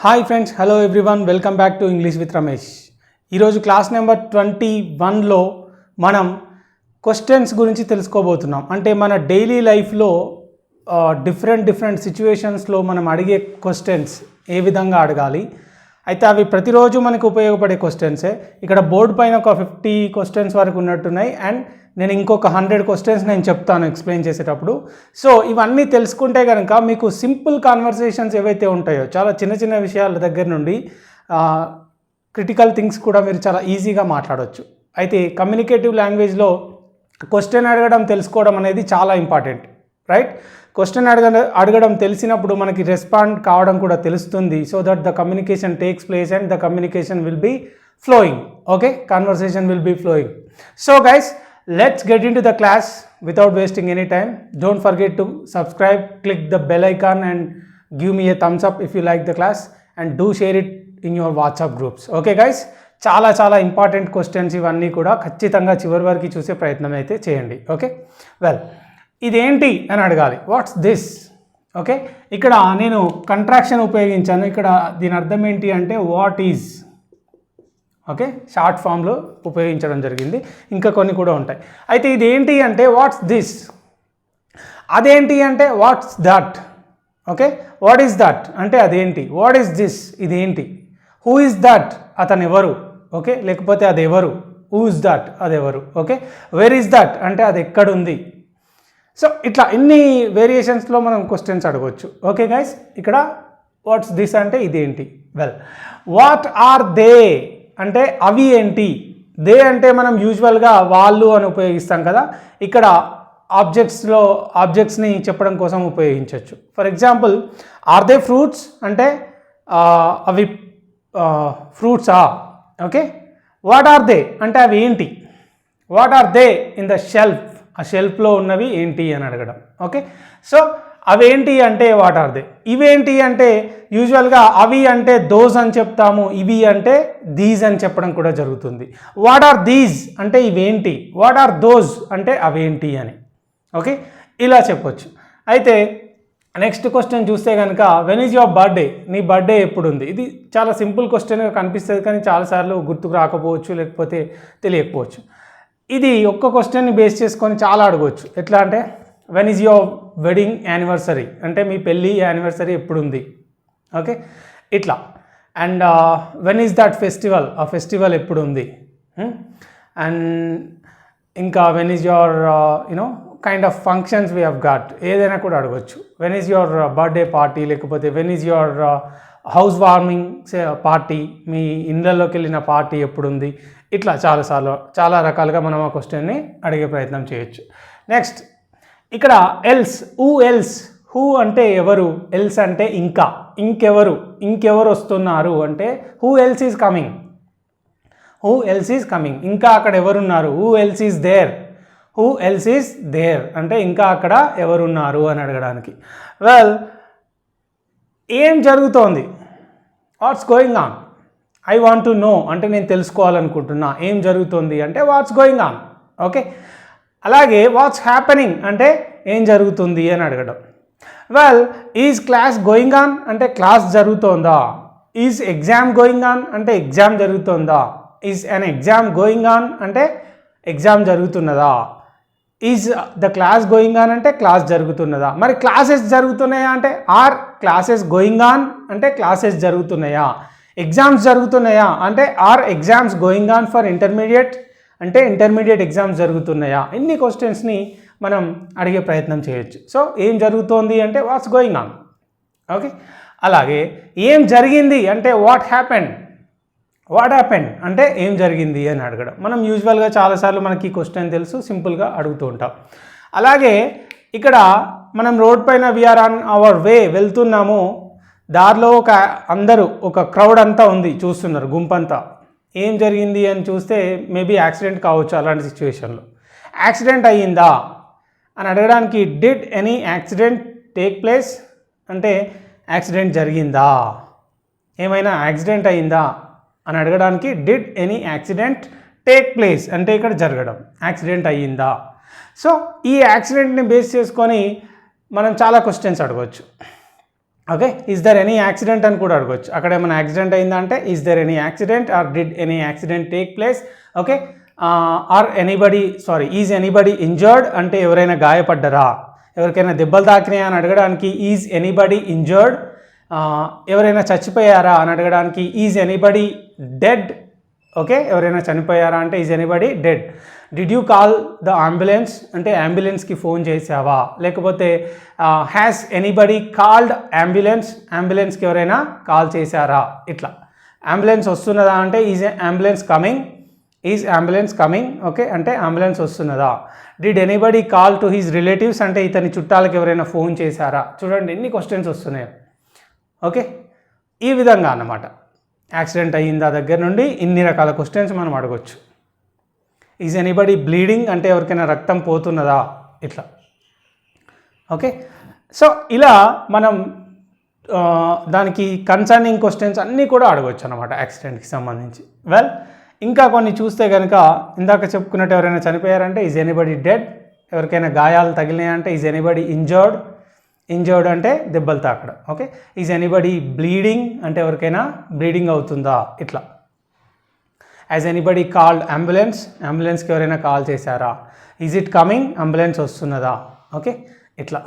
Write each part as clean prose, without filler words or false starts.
Hi friends, hello everyone, welcome back to English with Ramesh. ఈరోజు class number 21లో మనం questions గురించి తెలుసుకోబోతున్నాం. అంటే మన డైలీ లైఫ్లో డిఫరెంట్ సిచ్యువేషన్స్లో మనం అడిగే క్వశ్చన్స్ ఏ విధంగా అడగాలి, అయితే అవి ప్రతిరోజు మనకు ఉపయోగపడే క్వశ్చన్సే. ఇక్కడ బోర్డు పైన ఒక 50 క్వశ్చన్స్ వరకు ఉన్నట్టున్నాయి అండ్ నేను ఇంకొక 100 క్వశ్చన్స్ నేను చెప్తాను ఎక్స్ప్లెయిన్ చేసేటప్పుడు. సో ఇవన్నీ తెలుసుకుంటే కనుక మీకు సింపుల్ కాన్వర్సేషన్స్ ఏవైతే ఉంటాయో, చాలా చిన్న విషయాల దగ్గర నుండి క్రిటికల్ థింగ్స్ కూడా మీరు చాలా ఈజీగా మాట్లాడవచ్చు. అయితే కమ్యూనికేటివ్ లాంగ్వేజ్లో క్వశ్చన్ అడగడం తెలుసుకోవడం అనేది చాలా ఇంపార్టెంట్, రైట్? క్వశ్చన్ అడగడం తెలిసినప్పుడు మనకి రెస్పాండ్ కావడం కూడా తెలుస్తుంది. So that the communication takes place and the communication will be flowing. Okay, conversation will be flowing. So guys, let's get into the class without wasting any time. Don't forget to subscribe, click the bell icon and give me a thumbs up if you like the class, and do share it in your WhatsApp groups. Okay guys, చాలా important questions ఇవన్నీ కూడా ఖచ్చితంగా చివరి వరకు చూసే ప్రయత్నం అయితే చేయండి. ఓకే, వెల్, ఇదేంటి అని అడగాలి. What's this? ఓకే, ఇక్కడ నేను కంట్రాక్షన్ ఉపయోగించాను. ఇక్కడ దీని అర్థం ఏంటి అంటే వాట్ ఈజ్. ఓకే, షార్ట్ ఫామ్లో ఉపయోగించడం జరిగింది. ఇంకా కొన్ని కూడా ఉంటాయి. అయితే ఇదేంటి అంటే వాట్స్ దిస్. అదేంటి అంటే what's that. Okay, what is that అంటే అదేంటి. వాట్ ఈస్ దిస్, ఇదేంటి. హూ ఈస్ దట్, అతను ఎవరు. ఓకే, లేకపోతే అది ఎవరు. హూ ఇస్ దట్, అది ఎవరు. ఓకే, వేర్ ఈస్ దట్ అంటే అది ఎక్కడుంది. సో ఇట్లా ఇన్ని వేరియేషన్స్లో మనం క్వశ్చన్స్ అడగవచ్చు. ఓకే గైస్, ఇక్కడ వాట్స్ దిస్ అంటే ఇదేంటి. వెల్, వాట్ ఆర్ దే అంటే అవి ఏంటి. దే అంటే మనం యూజువల్గా వాళ్ళు అని ఉపయోగిస్తాం కదా, ఇక్కడ ఆబ్జెక్ట్స్ని చెప్పడం కోసం ఉపయోగించవచ్చు. For example, are they fruits అంటే అవి ఫ్రూట్సా. ఓకే, వాట్ ఆర్ దే అంటే అవి ఏంటి. What are they in the shelf, ఆ షెల్ఫ్లో ఉన్నవి ఏంటి అని అడగడం. ఓకే, సో అవేంటి అంటే వాట్ ఆర్ దే. ఇవేంటి అంటే యూజువల్గా అవి అంటే దోస్ అని చెప్తాము, ఇవి అంటే దీస్ అని చెప్పడం కూడా జరుగుతుంది. వాట్ ఆర్ దీస్ అంటే ఇవేంటి, వాట్ ఆర్ దోస్ అంటే అవేంటి అని. ఓకే, ఇలా చెప్పొచ్చు. అయితే నెక్స్ట్ క్వశ్చన్ చూస్తే కనుక వెన్ ఈజ్ యువర్ బర్త్డే, నీ బర్త్డే ఎప్పుడు ఉంది. ఇది చాలా సింపుల్ క్వశ్చన్గా కనిపిస్తుంది, కానీ చాలాసార్లు గుర్తుకు రాకపోవచ్చు, లేకపోతే తెలియకపోవచ్చు. ఇది ఒక్క క్వశ్చన్ని బేస్ చేసుకొని చాలా అడగవచ్చు. ఎట్లా అంటే when is your wedding anniversary అంటే మీ పెళ్ళి యానివర్సరీ ఎప్పుడు ఉంది. ఓకే, ఇట్లా. And when is that festival, ఆ ఫెస్టివల్ ఎప్పుడు ఉంది. అండ్ ఇంకా when is your you know kind of functions we have got, ఏదైనా కూడా అడగవచ్చు. When is your birthday party, లేకపోతే when is your house warming party, మీ ఇళ్ళలోకి వెళ్ళిన పార్టీ ఎప్పుడు ఉంది. ఇట్లా చాలా రకాలుగా మనం ఆ క్వశ్చన్ని అడిగే ప్రయత్నం చేయొచ్చు. నెక్స్ట్ ఇక్కడ ఎల్స్, హూ అంటే ఎవరు, ఎల్స్ అంటే ఇంకా, ఇంకెవరు వస్తున్నారు అంటే హూ ఎల్స్ ఈజ్ కమింగ్, ఇంకా అక్కడ ఎవరున్నారు. హూ ఎల్స్ ఈజ్ దేర్ అంటే ఇంకా అక్కడ ఎవరున్నారు అని అడగడానికి. వెల్, ఏం జరుగుతోంది. What's going on. I want to know అంటే నేను తెలుసుకోవాలనుకుంటున్నా. ఏం జరుగుతుంది అంటే వాట్స్ గోయింగ్ ఆన్. ఓకే, అలాగే వాట్స్ హ్యాపెనింగ్ అంటే ఏం జరుగుతుంది అని అడగడం. Well, is class going on అంటే క్లాస్ జరుగుతోందా. ఈజ్ ఎగ్జామ్ గోయింగ్ ఆన్ అంటే ఎగ్జామ్ జరుగుతోందా. Is an exam going on అంటే ఎగ్జామ్ జరుగుతున్నదా. Is the class going on అంటే క్లాస్ జరుగుతున్నదా. మరి క్లాసెస్ జరుగుతున్నాయా అంటే ఆర్ క్లాసెస్ గోయింగ్ ఆన్ అంటే క్లాసెస్ జరుగుతున్నాయా. ఎగ్జామ్స్ జరుగుతున్నాయా అంటే are exams going on for intermediate అంటే ఇంటర్మీడియట్ ఎగ్జామ్స్ జరుగుతున్నాయా. ఇన్ని క్వశ్చన్స్ని మనం అడిగే ప్రయత్నం చేయొచ్చు. సో ఏం జరుగుతోంది అంటే వాట్స్ గోయింగ్ ఆన్. ఓకే, అలాగే ఏం జరిగింది అంటే వాట్ హ్యాపెండ్ అంటే ఏం జరిగింది అని అడగడం. మనం యూజువల్గా చాలాసార్లు మనకి ఈ క్వశ్చన్ తెలుసు, సింపుల్గా అడుగుతూ ఉంటాం. అలాగే ఇక్కడ మనం రోడ్ పైన వీఆర్ ఆన్ అవర్ వే, వెళ్తున్నాము. దారిలో ఒక క్రౌడ్ అంతా ఉంది, చూస్తున్నారు, గుంపంతా. ఏం జరిగింది అని చూస్తే మేబీ యాక్సిడెంట్ కావచ్చు. అలాంటి సిచ్యువేషన్లో యాక్సిడెంట్ అయ్యిందా అని అడగడానికి did any accident take place అంటే యాక్సిడెంట్ జరిగిందా, ఏమైనా యాక్సిడెంట్ అయ్యిందా అని అడగడానికి did any accident take place అంటే ఇక్కడ జరగడం, యాక్సిడెంట్ అయ్యిందా. సో ఈ యాక్సిడెంట్ని బేస్ చేసుకొని మనం చాలా క్వశ్చన్స్ అడగవచ్చు. Okay, is there any accident అని కూడా అడగవచ్చు. అక్కడ ఏమైనా యాక్సిడెంట్ అయిందా అంటే is there any accident or did any accident take place. Okay, or is anybody injured అంటే ఎవరైనా గాయపడ్డరా, ఎవరికైనా దెబ్బలు తాకినాయా అని అడగడానికి ఈజ్ ఎనీబడి ఇంజర్డ్. ఎవరైనా చచ్చిపోయారా అని అడగడానికి ఈజ్ ఎనీబడి డెడ్. ఓకే, ఎవరైనా చనిపోయారా అంటే is anybody dead. Did you call the ambulance అంటే అంబులెన్స్కి ఫోన్ చేసావా, లేకపోతే హ్యాస్ ఎనీబడి కాల్డ్ అంబులెన్స్కి ఎవరైనా కాల్ చేశారా. ఇట్లా అంబులెన్స్ వస్తున్నదా అంటే ఈజ్ అంబులెన్స్ కమింగ్. ఓకే, అంటే అంబులెన్స్ వస్తున్నదా. Did anybody call to his relatives అంటే ఇతని చుట్టాలకు ఎవరైనా ఫోన్ చేశారా. చూడండి ఎన్ని క్వశ్చన్స్ వస్తున్నాయి. ఓకే, ఈ విధంగా అన్నమాట యాక్సిడెంట్ అయ్యిందా దగ్గర నుండి ఇన్ని రకాల క్వశ్చన్స్ మనం అడగొచ్చు. ఈజ్ ఎనీబడి బ్లీడింగ్ అంటే ఎవరికైనా రక్తం పోతున్నదా, ఇట్లా. ఓకే, సో ఇలా మనం దానికి కన్సర్నింగ్ క్వశ్చన్స్ అన్నీ కూడా అడగవచ్చు అన్నమాట యాక్సిడెంట్కి సంబంధించి. వెల్, ఇంకా కొన్ని చూస్తే కనుక ఇందాక చెప్పుకున్నట్టు ఎవరైనా చనిపోయారంటే ఈజ్ ఎనీబడి డెడ్, ఎవరికైనా గాయాలు తగిలినాయంటే ఈజ్ ఎనీబడి ఇంజర్డ్ అంటే దెబ్బలు తాకడం. ఓకే, ఈజ్ ఎనీబడి బ్లీడింగ్ అంటే ఎవరికైనా బ్లీడింగ్ అవుతుందా, ఇట్లా. యాజ్ ఎనీబడి కాల్డ్ అంబులెన్స్కి ఎవరైనా కాల్ చేశారా. ఈజ్ ఇట్ కమింగ్ అంబులెన్స్ వస్తున్నదా. ఓకే, ఇట్లా.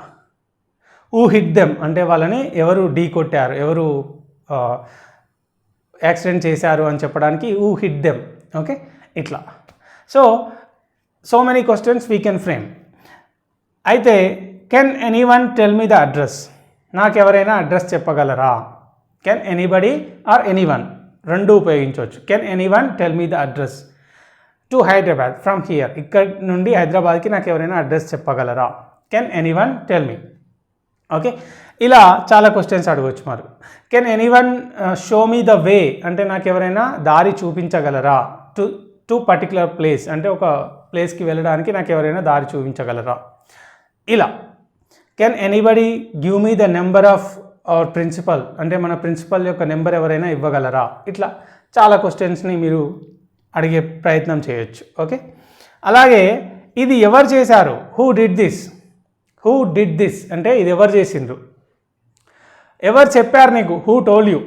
హూ హిట్ దెమ్ అంటే వాళ్ళని ఎవరు ఢీ కొట్టారు, ఎవరు యాక్సిడెంట్ చేశారు అని చెప్పడానికి హూ హిట్ దెమ్. ఓకే, ఇట్లా. So many questions we can frame. అయితే can anyone tell me the address, నాకు ఎవరైనా అడ్రస్ చెప్పగలరా. కెన్ ఎనీబడి ఆర్ ఎనీవన్ రెండు ఉపయోగించవచ్చు. Can anyone tell me the address to Hyderabad from here, ఇక్కడ నుండి హైదరాబాద్కి నాకు ఎవరైనా అడ్రస్ చెప్పగలరా. Can anyone tell me. Okay, ఇలా చాలా క్వశ్చన్స్ అడగవచ్చు. మరి can anyone show me the way అంటే నాకు ఎవరైనా దారి చూపించగలరా. టు పర్టికులర్ ప్లేస్ అంటే ఒక ప్లేస్కి వెళ్ళడానికి నాకు ఎవరైనా దారి చూపించగలరా. ఇలా. Can anybody give me the number of our principal అంటే మన ప్రిన్సిపల్ యొక్క నెంబర్ ఎవరైనా ఇవ్వగలరా. ఇట్లా చాలా క్వశ్చన్స్ని మీరు అడిగే ప్రయత్నం చేయొచ్చు. ఓకే, అలాగే ఇది ఎవరు చేశారు, హూ డిడ్ దిస్ అంటే ఇది ఎవరు చేసిండ్రు. ఎవరు చెప్పారు నీకు, హూ టోల్ యూ.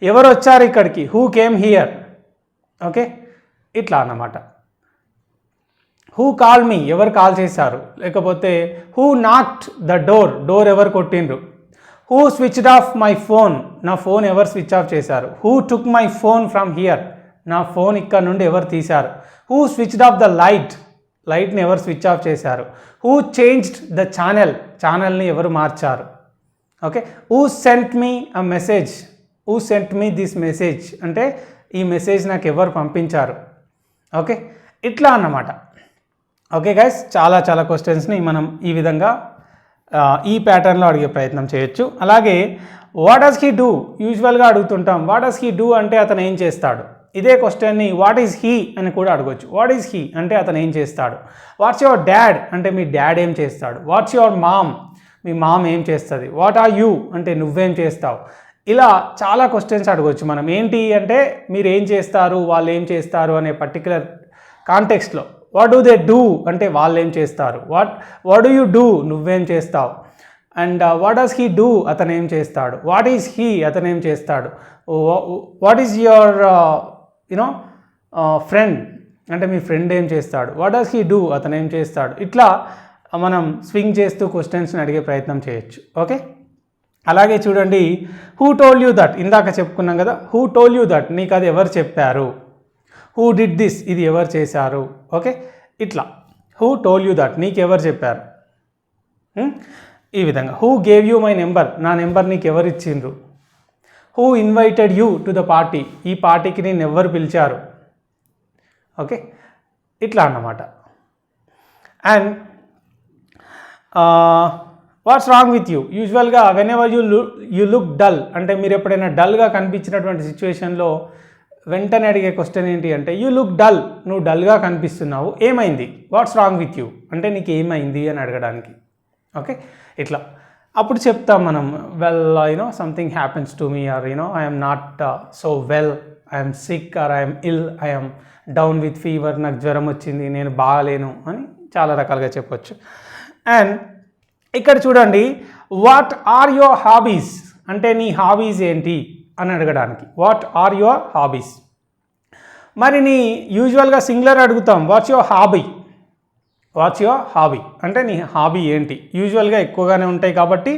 ఎవరు వచ్చారు ఇక్కడికి, హూ కేమ్ హియర్. ఓకే, ఇట్లా అన్నమాట. హూ కాల్ మీ ఎవరు కాల్ చేశారు, లేకపోతే హూ నాక్డ్ ద డోర్ ఎవరు కొట్టిండ్రు. Who switched off my phone నా ఫోన్ ఎవరు స్విచ్ ఆఫ్ చేశారు. Who took my phone from here నా ఫోన్ ఇక్కడ నుండి ఎవరు తీశారు. హూ స్విచ్డ్ ఆఫ్ ద లైట్ని ఎవరు స్విచ్ ఆఫ్ చేశారు. హూ చేంజ్డ్ ద ఛానల్ని ఎవరు మార్చారు. Okay, who sent me a message, who sent me this message అంటే ఈ మెసేజ్ నాకు ఎవరు పంపించారు. ఓకే, ఇట్లా అన్నమాట. ఓకే గైస్, చాలా క్వశ్చన్స్ని మనం ఈ విధంగా ఈ ప్యాటర్న్లో అడిగే ప్రయత్నం చేయొచ్చు. అలాగే వాట్ డస్ హీ డూ యూజువల్గా అడుగుతుంటాం. వాట్ డస్ హీ డూ అంటే అతను ఏం చేస్తాడు. ఇదే క్వశ్చన్ని వాట్ ఈజ్ హీ అని కూడా అడగవచ్చు. వాట్ ఈజ్ హీ అంటే అతను ఏం చేస్తాడు. వాట్స్ యువర్ డాడ్ అంటే మీ డాడ్ ఏం చేస్తాడు. వాట్స్ యువర్ మామ్ మీ మామ్ ఏం చేస్తుంది. వాట్ ఆర్ యూ అంటే నువ్వేం చేస్తావు. ఇలా చాలా క్వశ్చన్స్ అడగవచ్చు మనం. ఏంటి అంటే మీరు ఏం చేస్తారు, వాళ్ళు ఏం చేస్తారు అనే పర్టికులర్ కాంటెక్స్ట్లో. వాట్ డూ దే డూ అంటే వాళ్ళు ఏం చేస్తారు. వాట్ డూ యూ డూ నువ్వేం చేస్తావు. And what does he do అతను ఏం చేస్తాడు. వాట్ ఈజ్ హీ అతను ఏం చేస్తాడు. వాట్ ఈజ్ యువర్ ఫ్రెండ్ అంటే మీ ఫ్రెండ్ ఏం చేస్తాడు. వాట్ డస్ హీ డూ అతను ఏం చేస్తాడు. ఇట్లా మనం స్వింగ్ చేస్తూ క్వశ్చన్స్ని అడిగే ప్రయత్నం చేయొచ్చు. ఓకే, అలాగే చూడండి హూ టోల్ యూ దట్ ఇందాక చెప్పుకున్నాం కదా. హూ టోల్ యూ దట్ నీకు అది ఎవరు చెప్పారు. హూ డిడ్ దిస్ ఇది ఎవరు చేశారు. ఓకే, ఇట్లా హూ టోల్ యూ దట్ నీకు ఎవరు చెప్పారు. ఈ విధంగా who gave you my number నా నెంబర్ నీకు ఎవరు ఇచ్చిండ్రు. Who invited you to the party ఈ పార్టీకి నేను ఎవరు పిలిచారు. ఓకే, ఇట్లా అన్నమాట. And what's wrong with you యూజువల్గా whenever you look dull అంటే మీరు ఎప్పుడైనా డల్గా కనిపించినటువంటి సిచ్యువేషన్లో వెంటనే అడిగే క్వశ్చన్ ఏంటి అంటే యూ లుక్ డల్ నువ్వు డల్గా కనిపిస్తున్నావు, ఏమైంది. వాట్స్ రాంగ్ విత్ యూ అంటే నీకు ఏమైంది అని అడగడానికి. ఓకే, ఇట్లా అప్పుడు చెప్తాం మనం well something happens to me or I'm not so well, I'm sick or I'm ill, I'm down with fever నాకు జ్వరం వచ్చింది నేను బాగాలేను అని చాలా రకాలుగా చెప్పొచ్చు. అండ్ ఇక్కడ చూడండి వాట్ ఆర్ యువర్ హాబీస్ అంటే నీ హాబీస్ ఏంటి అని అడగడానికి. What are your hobbies. మరి నీ యూజువల్గా సింగులర్ అడుగుతాం, what's your hobby. What's your hobby అంటే నీ హాబీ ఏంటి. యూజువల్గా ఎక్కువగానే ఉంటాయి కాబట్టి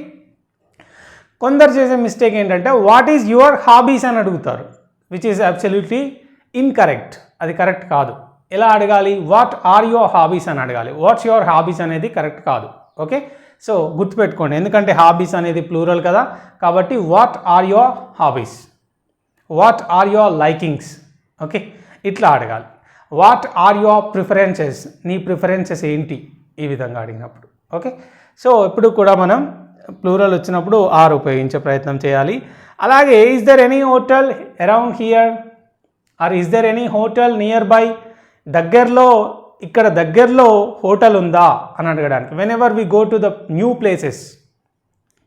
కొందరు చేసే మిస్టేక్ ఏంటంటే వాట్ ఈజ్ యువర్ హాబీస్ అని అడుగుతారు, విచ్ ఈజ్ అబ్సల్యూట్లీ ఇన్కరెక్ట్. అది కరెక్ట్ కాదు. ఎలా అడగాలి, వాట్ ఆర్ యువర్ హాబీస్ అని అడగాలి. వాట్స్ యువర్ హాబీస్ అనేది కరెక్ట్ కాదు. ఓకే, సో గుర్తుపెట్టుకోండి, ఎందుకంటే హాబీస్ అనేది ప్లూరల్ కదా, కాబట్టి what are your hobbies, what are your likings. Okay, ఇట్లా అడగాలి. వాట్ ఆర్ యువర్ ప్రిఫరెన్సెస్, నీ ప్రిఫరెన్సెస్ ఏంటి, ఈ విధంగా అడిగినప్పుడు. ఓకే, సో ఇప్పుడు కూడా మనం ప్లూరల్ వచ్చినప్పుడు ఆర్ ఉపయోగించే ప్రయత్నం చేయాలి. అలాగే is there any hotel around here or is there any hotel nearby. దగ్గరలో, ఇక్కడ దగ్గరలో హోటల్ ఉందా అని అడగడానికి. Whenever we go to the new places,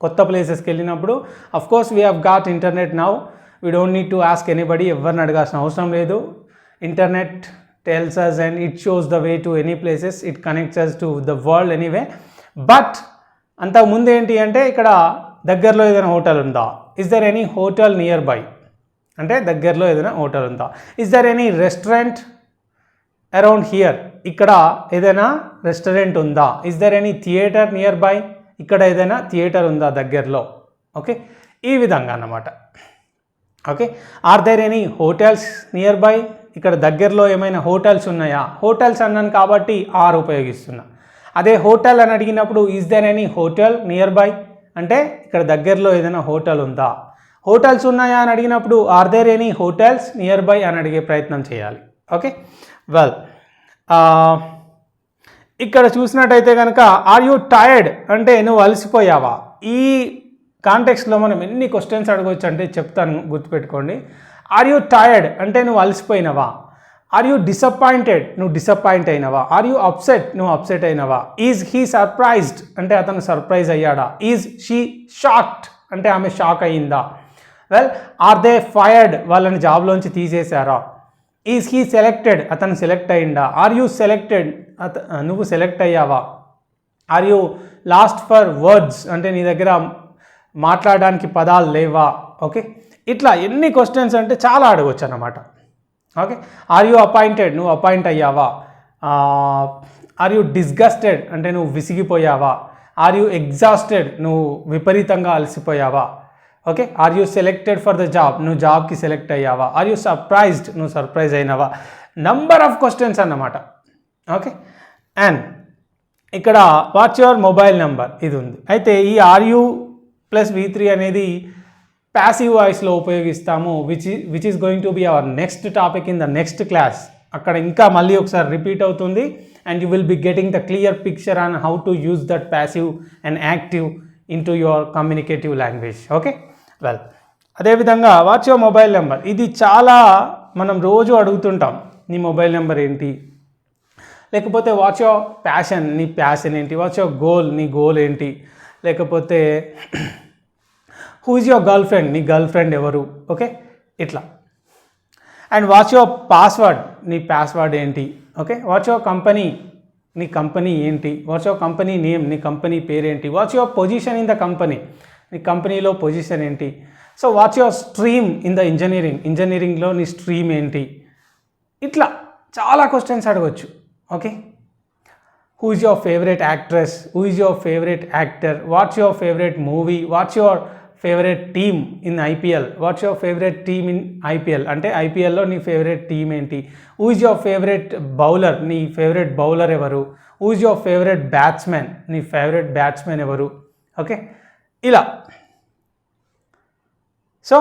కొత్త ప్లేసెస్కి వెళ్ళినప్పుడు of course we have got internet now, we don't need to ask anybody, ఎవరిని అడగాల్సిన అవసరం లేదు. Internet tells us and it shows the way to any places, it connects us to the world anyway. But అంతకు ముందు ఏంటి అంటే ఇక్కడ దగ్గరలో ఏదైనా హోటల్ ఉందా, is there any hotel nearby అంటే దగ్గరలో ఏదైనా హోటల్ ఉందా. Is there any restaurant around here, ఇక్కడ ఏదైనా రెస్టారెంట్ ఉందా. Is there any theatre nearby, ఇక్కడ ఏదైనా థియేటర్ ఉందా దగ్గరలో. ఓకే, ఈ విధంగా అన్నమాట. Okay, are there any hotels nearby, ఇక్కడ దగ్గరలో ఏమైనా హోటల్స్ ఉన్నాయా. హోటల్స్ అన్నాను కాబట్టి ఆర్ ఉపయోగిస్తున్నా. అదే హోటల్ అని అడిగినప్పుడు is there any hotel nearby అంటే ఇక్కడ దగ్గరలో ఏదైనా హోటల్ ఉందా. హోటల్స్ ఉన్నాయా అని అడిగినప్పుడు are there any hotels nearby అని అడిగే ప్రయత్నం చేయాలి. ఓకే, వెల్ ఇక్కడ చూసినట్టయితే కనుక ఆర్ యూ టైర్డ్ అంటే నువ్వు అలసిపోయావా. ఈ కాంటెక్స్ట్లో మనం ఎన్ని క్వశ్చన్స్ అడగవచ్చు అంటే చెప్తాను, గుర్తుపెట్టుకోండి. ఆర్ యూ టైర్డ్ అంటే నువ్వు అలసిపోయినవా. ఆర్ యూ డిసప్పాయింటెడ్, నువ్వు డిసప్పాయింట్ అయినవా. ఆర్ యూ అప్సెట్, నువ్వు అప్సెట్ అయినవా. ఈజ్ హీ సర్ప్రైజ్డ్ అంటే అతను సర్ప్రైజ్ అయ్యాడా. ఈజ్ షీ షాక్డ్ అంటే ఆమె షాక్ అయ్యిందా. వెల్, ఆర్ దే ఫైర్డ్, వాళ్ళని జాబ్లోంచి తీసేశారా. ఈజ్ హీ సెలెక్టెడ్, అతను సెలెక్ట్ అయ్యిందా. ఆర్ యూ సెలెక్టెడ్, నువ్వు సెలెక్ట్ అయ్యావా. Are you lost for words అంటే నీ దగ్గర మాట్లాడడానికి పదాలు లేవా. ఓకే, ఇట్లా ఎన్ని క్వశ్చన్స్ అంటే చాలా అడగవచ్చు అన్నమాట. ఓకే, ఆర్ యూ అపాయింటెడ్, నువ్వు అపాయింట్ అయ్యావా. ఆర్ యూ డిస్గస్టెడ్ అంటే నువ్వు విసిగిపోయావా. ఆర్ యూ ఎగ్జాస్టెడ్, నువ్వు విపరీతంగా అలసిపోయావా. Okay, are you selected for the job, నువ్వు జాబ్కి సెలెక్ట్ అయ్యావా. ఆర్ యూ సర్ప్రైజ్డ్, నువ్వు సర్ప్రైజ్ అయినావా. నంబర్ ఆఫ్ క్వశ్చన్స్ అన్నమాట. ఓకే, అండ్ ఇక్కడ వాట్స్ యువర్ మొబైల్ నెంబర్ ఇది ఉంది. అయితే ఈ ఆర్ యూ ప్లస్ V3 అనేది ప్యాసివ్ వాయిస్లో ఉపయోగిస్తాము, which is going to be our next topic in the next class. అక్కడ ఇంకా మళ్ళీ ఒకసారి రిపీట్ అవుతుంది and you will be getting the clear picture on how to use that passive and active in to your communicative language. Okay, well అదేవిధంగా watts your mobile number, ఇది చాలా మనం రోజు అడుగుతుంటాం. నీ మొబైల్ నెంబర్ ఏంటి. లేకపోతే వాట్స్ యువర్ ప్యాషన్, నీ passion ఏంటి. వాట్స్ యువర్ గోల్, నీ గోల్ ఏంటి. లేకపోతే who is your girl friend, నీ గర్ల్ ఫ్రెండ్ ఎవరు. ఓకే, ఇట్లా. అండ్ వాట్స్ యువర్ పాస్వర్డ్, నీ పాస్వర్డ్ ఏంటి. ఓకే, వాట్స్ యువర్ కంపెనీ, నీ కంపెనీ ఏంటి. వాట్స్ యువర్ కంపెనీ నేమ్, నీ కంపెనీ పేరేంటి. What's your position in the company, నీ కంపెనీలో పొజిషన్ ఏంటి. So what's your stream in the engineering, ఇంజనీరింగ్లో నీ స్ట్రీమ్ ఏంటి. ఇట్లా చాలా క్వశ్చన్స్ అడగవచ్చు. Okay, who is your favorite actress, who is your favorite actor, what's your favorite movie, what's your favorite team in IPL, what's your favorite team in IPL అంటే ఐపీఎల్లో నీ favourite team ఏంటి. who is your favorite bowler, నీ favourite bowler ఎవరు. who is your favorite batsman, నీ favourite batsmen ఎవరు. Okay, ఇలా. So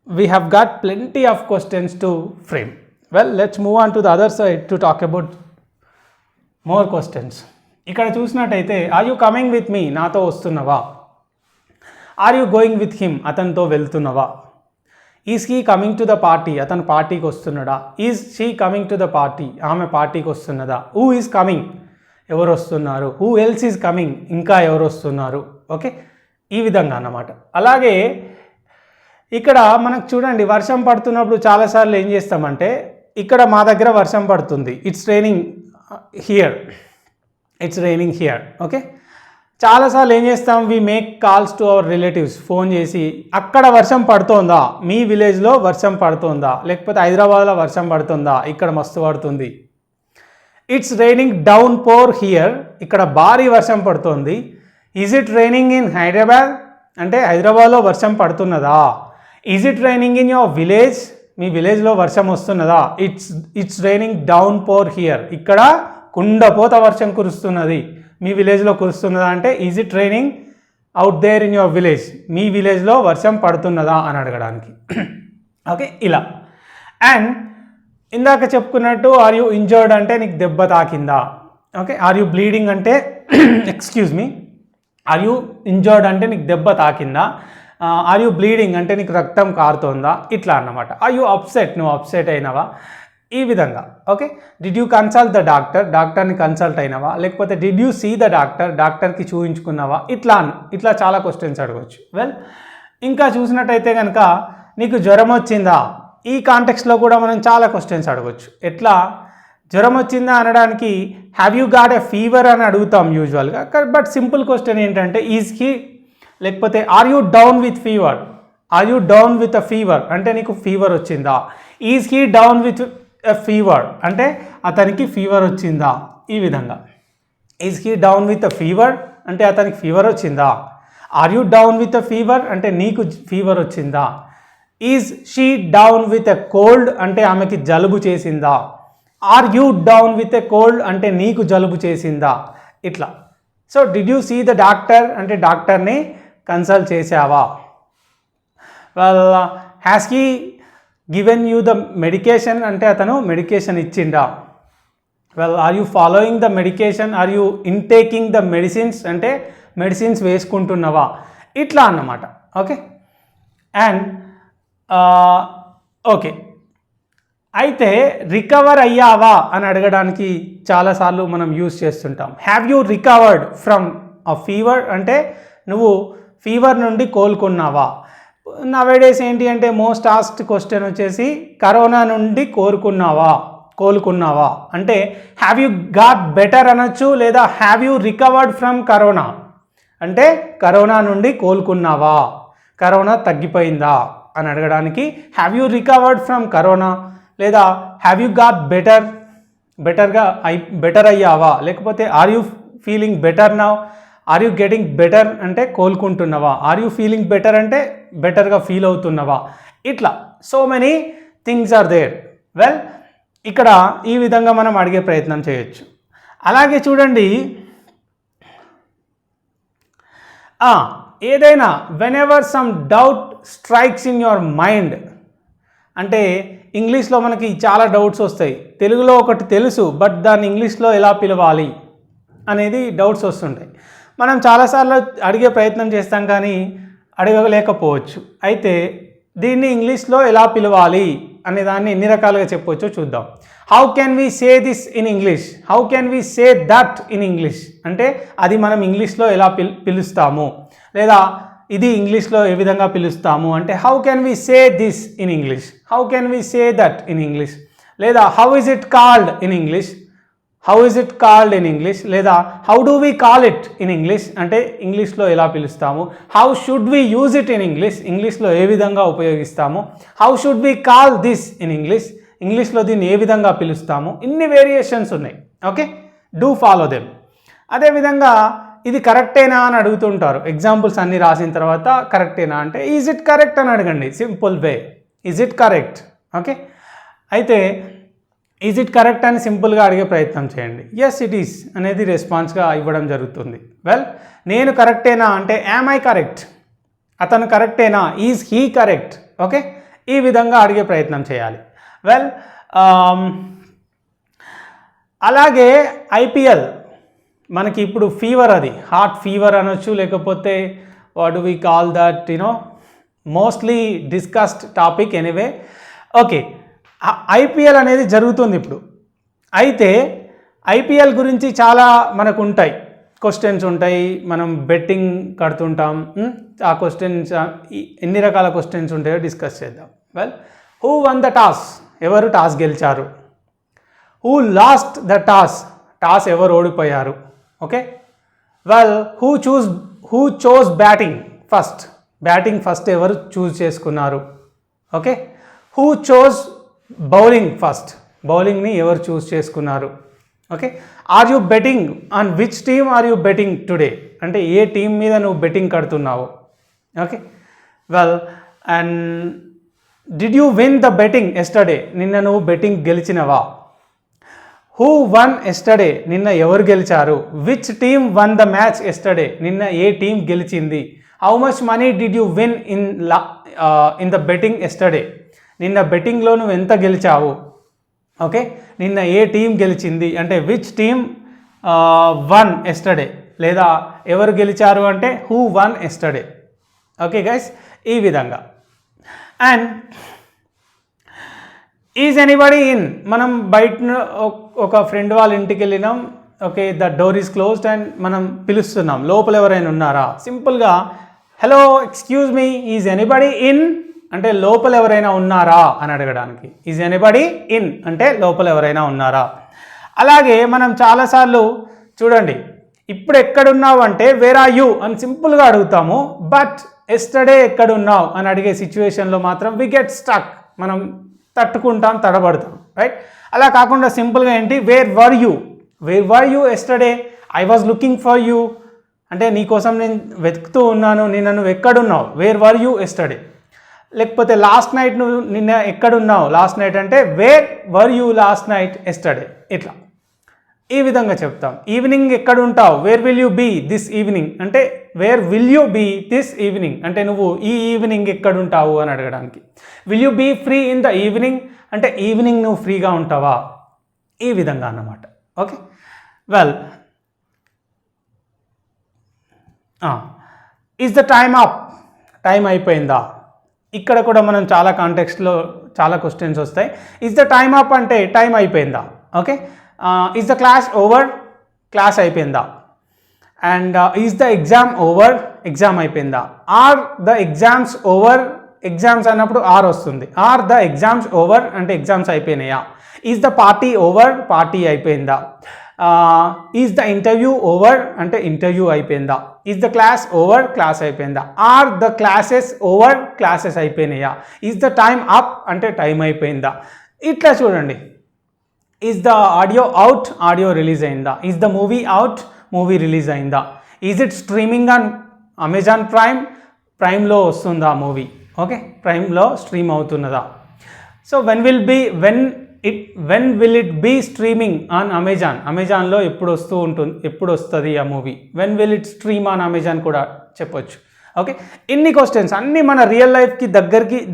we have got plenty of questions to frame. Well, let's move on to the other side to talk about more questions. ఇక్కడ చూసినట్టయితే are you coming with me, నాతో వస్తున్నవా. Are you going with him, అతనితో వెళ్తున్నవా. Is he coming to the party, అతను పార్టీకి వస్తున్నాడా. Is she coming to the party, ఆమె పార్టీకి వస్తున్నదా. హూ ఈజ్ కమింగ్, ఎవరు వస్తున్నారు. హూ ఎల్స్ ఈజ్ కమింగ్, ఇంకా ఎవరు వస్తున్నారు. ఓకే, ఈ విధంగా అన్నమాట. అలాగే ఇక్కడ మనకు చూడండి వర్షం పడుతున్నప్పుడు చాలాసార్లు ఏం చేస్తామంటే ఇక్కడ మా దగ్గర వర్షం పడుతుంది, it's raining here, it's raining here. Okay, చాలాసార్లు ఏం చేస్తాం, we make calls to our relatives, phone చేసి అక్కడ వర్షం పడుతోందా, మీ విలేజ్లో వర్షం పడుతోందా, లేకపోతే హైదరాబాద్లో వర్షం పడుతుందా, ఇక్కడ మస్తు పడుతుంది. It's raining downpour here, ఇక్కడ భారీ వర్షం పడుతోంది. Is it raining in Hyderabad, అంటే హైదరాబాద్లో వర్షం పడుతున్నదా. Is it raining in your village, మీ విలేజ్లో వర్షం వస్తున్నదా. It's raining downpour here, ఇక్కడ కుండపోత వర్షం కురుస్తున్నది, మీ విలేజ్లో కురుస్తున్నదా. అంటే is it raining out there in your village, మీ విలేజ్లో వర్షం పడుతున్నదా అని అడగడానికి. ఓకే, ఇలా. అండ్ ఇందాక చెప్పుకున్నట్టు ఆర్ యూ ఇంజర్డ్ అంటే నీకు దెబ్బ తాకిందా. ఓకే, ఆర్ యూ బ్లీడింగ్ అంటే excuse me, are you injured అంటే నీకు దెబ్బ తాకిందా. ఆర్ యూ బ్లీడింగ్ అంటే నీకు రక్తం కారుతోందా, ఇట్లా అన్నమాట. ఆర్ యూ అప్సెట్, నువ్వు అప్సెట్ అయినవా, ఈ విధంగా. Okay, did you consult the doctor, డాక్టర్ని కన్సల్ట్ అయినవా, లేకపోతే did you see the doctor, డాక్టర్కి చూపించుకున్నావా, ఇట్లా చాలా క్వశ్చన్స్ అడగవచ్చు. వెల్, ఇంకా చూసినట్టయితే కనుక నీకు జ్వరం వచ్చిందా, ఈ కాంటెక్స్లో కూడా మనం చాలా క్వశ్చన్స్ అడగవచ్చు. ఎట్లా, జ్వరం వచ్చిందా అనడానికి have you got a fever అని అడుగుతాం యూజువల్గా. బట్ సింపుల్ క్వశ్చన్ ఏంటంటే ఈజ్ హీ, లేకపోతే are you down with fever, are you down with a fever అంటే నీకు ఫీవర్ వచ్చిందా. Is he down with a fever అంటే అతనికి ఫీవర్ వచ్చిందా, ఈ విధంగా. Is he down with a fever అంటే అతనికి ఫీవర్ వచ్చిందా. Are you down with a fever అంటే నీకు ఫీవర్ వచ్చిందా. Is she down with a cold అంటే ఆమెకి జలుబు చేసిందా. Are you down with a cold అంటే నీకు జలుబు చేసిందా, ఇట్లా. So did you see the doctor అంటే డాక్టర్ని కన్సల్ట్ చేసావా. Has he given you the medication అంటే అతను మెడికేషన్ ఇచ్చిండా. Well, are you following the medication, are you intaking the medicines అంటే మెడిసిన్స్ వేసుకుంటున్నావా, ఇట్లా అన్నమాట. ఓకే, అండ్ ఓకే, అయితే రికవర్ అయ్యావా అని అడగడానికి చాలాసార్లు మనం యూజ్ చేస్తుంటాం. Have you recovered from a fever అంటే నువ్వు ఫీవర్ నుండి కోలుకున్నావా. నవేడేస్ ఏంటి అంటే మోస్ట్ ఆస్క్డ్ క్వశ్చన్ వచ్చేసి కరోనా నుండి కోలుకున్నావా అంటే హ్యావ్ యూ గాట్ బెటర్ అనొచ్చు, లేదా have you recovered from corona అంటే కరోనా నుండి కోలుకున్నావా, కరోనా తగ్గిపోయిందా అని అడగడానికి have you recovered from corona, లేదా హ్యావ్ యూ గాట్ బెటర్ అయ్యావా, లేకపోతే are you feeling better now, are you getting better అంటే కోలుకుంటున్నావా, ఆర్ యూ ఫీలింగ్ బెటర్ అంటే బెటర్గా ఫీల్ అవుతున్నావా, ఇట్లా so many things are there. Well, ఇక్కడ ఈ విధంగా మనం అడిగే ప్రయత్నం చేయొచ్చు. అలాగే చూడండి, ఏదైనా when ever some doubt strikes in your mind అంటే ఇంగ్లీష్లో మనకి చాలా డౌట్స్ వస్తాయి. తెలుగులో ఒకటి తెలుసు, బట్ దాన్ని ఇంగ్లీష్లో ఎలా పిలవాలి అనేది డౌట్స్ వస్తుంటాయి. మనం చాలాసార్లు అడిగే ప్రయత్నం చేస్తాం కానీ అడగలేకపోవచ్చు. అయితే దీన్ని ఇంగ్లీష్లో ఎలా పిలవాలి అనే దాన్ని ఎన్ని రకాలుగా చెప్పవచ్చో చూద్దాం. How can we say this in English, how can we say that in English అంటే అది మనం ఇంగ్లీష్లో ఎలా పిలుస్తాము, లేదా ఇది ఇంగ్లీష్లో ఏ విధంగా పిలుస్తాము అంటే how can we say this in English, how can we say that in English, లేదా how is it called in English, how is it called in English, లేదా how do we call it in English అంటే ఇంగ్లీష్లో ఎలా పిలుస్తాము. How should we use it in English, ఇంగ్లీష్లో ఏ విధంగా ఉపయోగిస్తాము. How should we call this in English, ఇంగ్లీష్లో దీన్ని ఏ విధంగా పిలుస్తాము. ఇన్ని వేరియేషన్స్ ఉన్నాయి. Okay, do follow them. అదేవిధంగా ఇది కరెక్టేనా అని అడుగుతుంటారు. ఎగ్జాంపుల్స్ అన్నీ రాసిన తర్వాత కరెక్టేనా అంటే ఈజ్ ఇట్ కరెక్ట్ అని అడగండి. Simple way, is it correct. Okay, అయితే ఈజ్ ఇట్ కరెక్ట్ అని సింపుల్గా అడిగే ప్రయత్నం చేయండి. ఎస్ ఇట్ ఈస్ అనేది రెస్పాన్స్గా ఇవ్వడం జరుగుతుంది. వెల్, నేను కరెక్టేనా అంటే యామ్ ఐ కరెక్ట్, అతను కరెక్టేనా ఈజ్ హీ కరెక్ట్. ఓకే, ఈ విధంగా అడిగే ప్రయత్నం చేయాలి. వెల్, అలాగే ఐపీఎల్ మనకి ఇప్పుడు ఫీవర్, అది హార్ట్ ఫీవర్ అనొచ్చు, లేకపోతే what do we call that mostly discussed topic anyway. Okay, IPL అనేది జరుగుతుంది ఇప్పుడు. అయితే ఐపీఎల్ గురించి చాలా మనకు ఉంటాయి, క్వశ్చన్స్ ఉంటాయి, మనం బెట్టింగ్ కడుతుంటాం. ఆ క్వశ్చన్స్ ఎన్ని రకాల క్వశ్చన్స్ ఉంటాయో డిస్కస్ చేద్దాం. Well, who won the toss, ఎవరు టాస్ గెలిచారు. Who lost the toss, toss ఎవరు ఓడిపోయారు. Okay, well who chose batting first? Batting first ఎవరు చూస్ చేసుకున్నారు? Okay. Who chose bowling first? బౌలింగ్ని ఎవరు చూస్ చేసుకున్నారు? Okay. Are you betting on which team are you betting today? అంటే ఏ team మీద నువ్వు బెట్టింగ్ కడుతున్నావు? Okay. Well, and did you win the betting yesterday? నిన్న నువ్వు బెట్టింగ్ గెలిచినవా? Who one yesterday? నిన్న ఎవరు గెలిచారు? Which team one the match yesterday? నిన్న ఏ టీం గెలిచింది? How much money did you win in the betting yesterday? నిన్న బెట్టింగ్లో నువ్వు ఎంత గెలిచావు? ఓకే. నిన్న ఏ టీం గెలిచింది అంటే విచ్ టీమ్ వన్ ఎస్టర్డే, లేదా ఎవరు గెలిచారు అంటే who one yesterday. Okay guys, ఈ విధంగా. And is anybody in? మనం బయట ఒక ఫ్రెండ్ వాళ్ళ ఇంటికి వెళ్ళినాం. Okay, the door is closed and మనం పిలుస్తున్నాం, లోపల ఎవరైనా ఉన్నారా? సింపుల్గా hello excuse me, is anybody in అంటే లోపల ఎవరైనా ఉన్నారా అని అడగడానికి. ఈజ్ ఎనీబడి ఇన్ అంటే లోపల ఎవరైనా ఉన్నారా. అలాగే మనం చాలాసార్లు చూడండి, ఇప్పుడు ఎక్కడున్నావు అంటే వేర్ ఆర్ యూ అని సింపుల్గా అడుగుతాము. బట్ ఎస్టర్డే ఎక్కడున్నావు అని అడిగే సిచ్యువేషన్లో మాత్రం వి గెట్ స్టక్, మనం తట్టుకుంటాం, తడబడతాం, రైట్? అలా కాకుండా సింపుల్గా ఏంటి, where were you yesterday? I was looking for you అంటే నీకోసం నేను వెతుకుతూ ఉన్నాను, నువ్వు ఎక్కడున్నావు? Where were you yesterday. లేకపోతే లాస్ట్ నైట్ నువ్వు నిన్న ఎక్కడున్నావు? లాస్ట్ నైట్ అంటే where were you last night yesterday. ఇట్లా ఈ విధంగా చెప్తాం. ఈవినింగ్ ఎక్కడ ఉంటావు? Where will you be this evening అంటే where will you be this evening అంటే నువ్వు ఈ ఈవినింగ్ ఎక్కడుంటావు అని అడగడానికి. Will you be free in the evening అంటే ఈవినింగ్ నువ్వు ఫ్రీగా ఉంటావా? ఈ విధంగా అన్నమాట. Okay. Well, is the time up? Time అయిపోయిందా? ఇక్కడ కూడా మనం చాలా కాంటెక్స్ట్లో చాలా క్వశ్చన్స్ వస్తాయి. ఈజ్ ద టైమ్ అప్ అంటే టైం అయిపోయిందా? Okay. Is the class over? Class అయిపోయిందా? And is the exam over? Exam అయిపోయిందా? Are the exams over? Exams అన్నప్పుడు ఆర్ వస్తుంది. ఆర్ ద ఎగ్జామ్స్ ఓవర్ అంటే ఎగ్జామ్స్ అయిపోయినాయా? Is the party over? Party అయిపోయిందా? Is the interview over అంటే interview అయిపోయిందా? Is the class over? Class అయిపోయిందా? Are the classes over? Classes అయిపోయినాయా? Is the time up అంటే టైం అయిపోయిందా? ఇట్లా చూడండి. Is the audio out? Audio release అయిందా? Is the movie out? Movie release అయిందా? Is it streaming on Amazon Prime? ప్రైమ్లో వస్తుందా మూవీ? ఓకే, ప్రైమ్లో స్ట్రీమ్ అవుతున్నదా? So when will it be streaming on Amazon? అమెజాన్లో ఎప్పుడు వస్తుంది ఆ movie? When will it stream on Amazon కూడా చెప్పొచ్చు. ఓకే, ఇన్ని క్వశ్చన్స్ అన్నీ మన రియల్ లైఫ్కి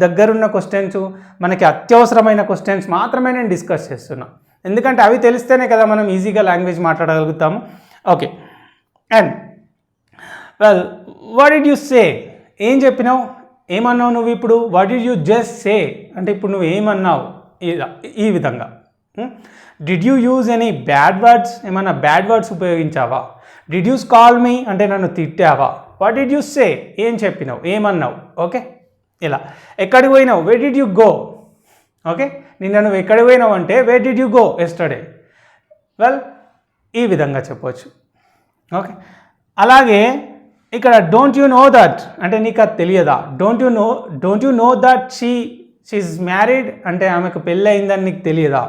దగ్గరున్న క్వశ్చన్స్, మనకి అత్యవసరమైన క్వశ్చన్స్ మాత్రమే నేను డిస్కస్ చేస్తున్నా. ఎందుకంటే అవి తెలిస్తేనే కదా మనం ఈజీగా లాంగ్వేజ్ మాట్లాడగలుగుతాము. Okay, and well, what did you say? ఏం చెప్పినావు? ఏమన్నావు నువ్వు ఇప్పుడు? What did you just say అంటే ఇప్పుడు నువ్వు ఏమన్నావు? ఈ విధంగా. Did you use any bad words? ఏమన్నా బ్యాడ్ వర్డ్స్ ఉపయోగించావా? డిడ్ యూ కాల్ మీ అంటే నన్ను తిట్టావా? What did you say? ఏం చెప్పినావు, ఏమన్నావు? ఓకే, ఇలా. ఎక్కడికి పోయినావు? Where did you go? Okay, నిన్న నువ్వు ఎక్కడికి పోయినావు అంటే where did you go yesterday? Well, ఈ విధంగా చెప్పవచ్చు. ఓకే, అలాగే ఇక్కడ డోంట్ యూ నో దట్ అంటే నీకు అది తెలియదా? Don't you know that she's married అంటే ఆమెకు పెళ్ళి అయిందని నీకు తెలియదా?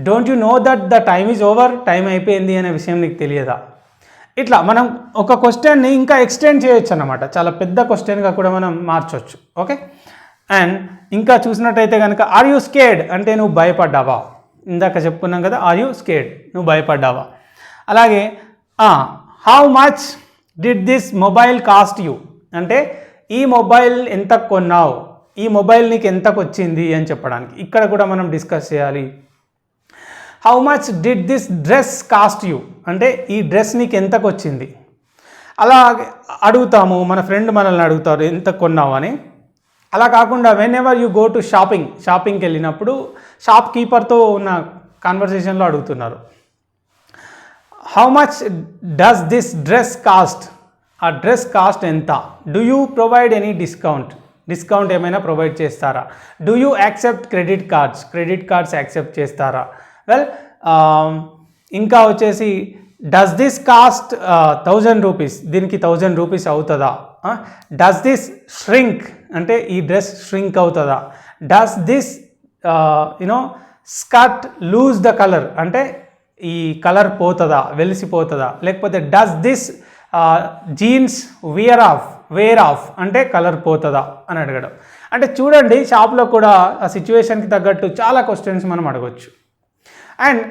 Don't you know that the time is over? Time అయిపోయింది అనే విషయం నీకు తెలియదా? ఇట్లా మనం ఒక క్వశ్చన్ని ఇంకా ఎక్స్టెండ్ చేయొచ్చు అన్నమాట. చాలా పెద్ద క్వశ్చన్గా కూడా మనం మార్చవచ్చు. ఓకే, అండ్ ఇంకా చూసినట్టయితే కనుక ఆర్ యూ స్కేర్డ్ అంటే నువ్వు భయపడ్డావా? ఇందాక చెప్పుకున్నాం కదా, ఆర్ యూ స్కేర్డ్, నువ్వు భయపడ్డావా? అలాగే how much did this mobile cost you అంటే ఈ మొబైల్ ఎంత కొన్నావు, ఈ మొబైల్ నీకు ఎంతకు వచ్చింది అని చెప్పడానికి ఇక్కడ కూడా మనం డిస్కస్ చేయాలి. How much did this dress cost you అంటే ఈ డ్రెస్ నీకు ఎంతకు వచ్చింది. అలా అడుగుతాము, మన ఫ్రెండ్ మనల్ని అడుగుతారు ఎంత కొన్నావు అని. అలా కాకుండా when ever you go to షాపింగ్కి వెళ్ళినప్పుడు షాప్ కీపర్తో ఉన్న కాన్వర్సేషన్లో అడుగుతున్నారు. How much does this dress cost, ఆ డ్రెస్ కాస్ట్ ఎంత. Do you provide any discount ఏమైనా ప్రొవైడ్ చేస్తారా? Do you accept credit cards accept చేస్తారా? వెల్, ఇంకా వచ్చేసి డస్ దిస్ కాస్ట్ 1000 రూపీస్, దీనికి 1000 రూపీస్ అవుతుందా? డస్ దిస్ ష్రింక్ అంటే ఈ డ్రెస్ ష్రింక్ అవుతుందా? Does this skirt lose the colour అంటే ఈ కలర్ పోతుందా, వెలిసిపోతుందా? లేకపోతే does this jeans wear off అంటే కలర్ పోతుందా అని అడగడం. అంటే చూడండి, షాప్లో కూడా ఆ సిచ్యువేషన్కి తగ్గట్టు చాలా క్వశ్చన్స్ మనం అడగవచ్చు. అండ్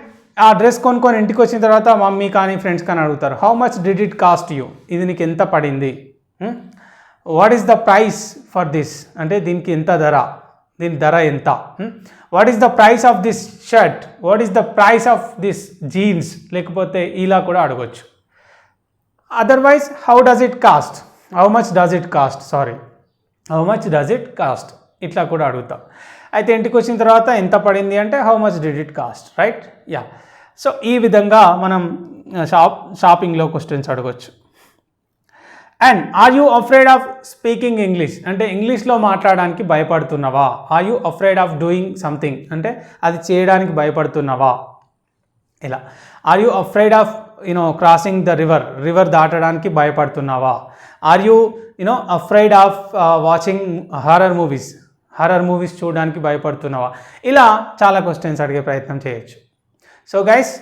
ఆ డ్రెస్ కొనుక్కొని ఇంటికి వచ్చిన తర్వాత మమ్మీ కానీ ఫ్రెండ్స్ కానీ అడుగుతారు, how much did it cost you, ఇది నీకు ఎంత పడింది? What is the price for this అంటే దీనికి ఎంత ధర, దీని ధర ఎంత? What is the price of this shirt, what is the price of this jeans, లేకపోతే ఇలా కూడా అడగవచ్చు. Otherwise how much does it cost ఇట్లా కూడా అడుగుతాం. అయితే ఇంటికి వచ్చిన తర్వాత ఎంత పడింది అంటే how much did it cost, right? Yeah. So ఈ విధంగా మనం షాపింగ్లో క్వశ్చన్స్ అడగవచ్చు. And are you afraid of speaking English అంటే ఇంగ్లీష్లో మాట్లాడడానికి భయపడుతున్నావా? Are you afraid of doing something అంటే అది చేయడానికి భయపడుతున్నావా? ఇలా. Are you afraid of crossing the river దాటడానికి భయపడుతున్నావా? Are you afraid of watching horror movies చూడడానికి భయపడుతున్నావా? ఇలా చాలా క్వశ్చన్స్ అడిగే ప్రయత్నం చేయొచ్చు. సో గైస్,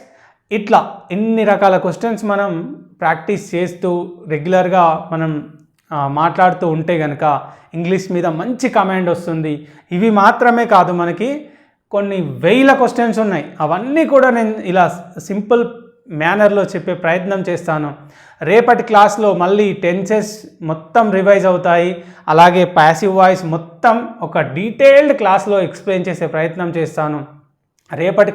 ఇట్లా ఇన్ని రకాల క్వశ్చన్స్ మనం ప్రాక్టీస్ చేస్తూ రెగ్యులర్గా మనం మాట్లాడుతూ ఉంటే కనుక ఇంగ్లీష్ మీద మంచి కమాండ్ వస్తుంది. ఇవి మాత్రమే కాదు, మనకి కొన్ని వేల క్వశ్చన్స్ ఉన్నాయి. అవన్నీ కూడా నేను ఇలా సింపుల్ మేనర్లో చెప్పే ప్రయత్నం చేస్తాను. రేపటి క్లాస్లో మళ్ళీ టెన్సెస్ మొత్తం రివైజ్ అవుతాయి. అలాగే ప్యాసివ్ వాయిస్ మొత్తం ఒక డీటెయిల్డ్ క్లాస్లో ఎక్స్ప్లెయిన్ చేసే ప్రయత్నం చేస్తాను. రేపటి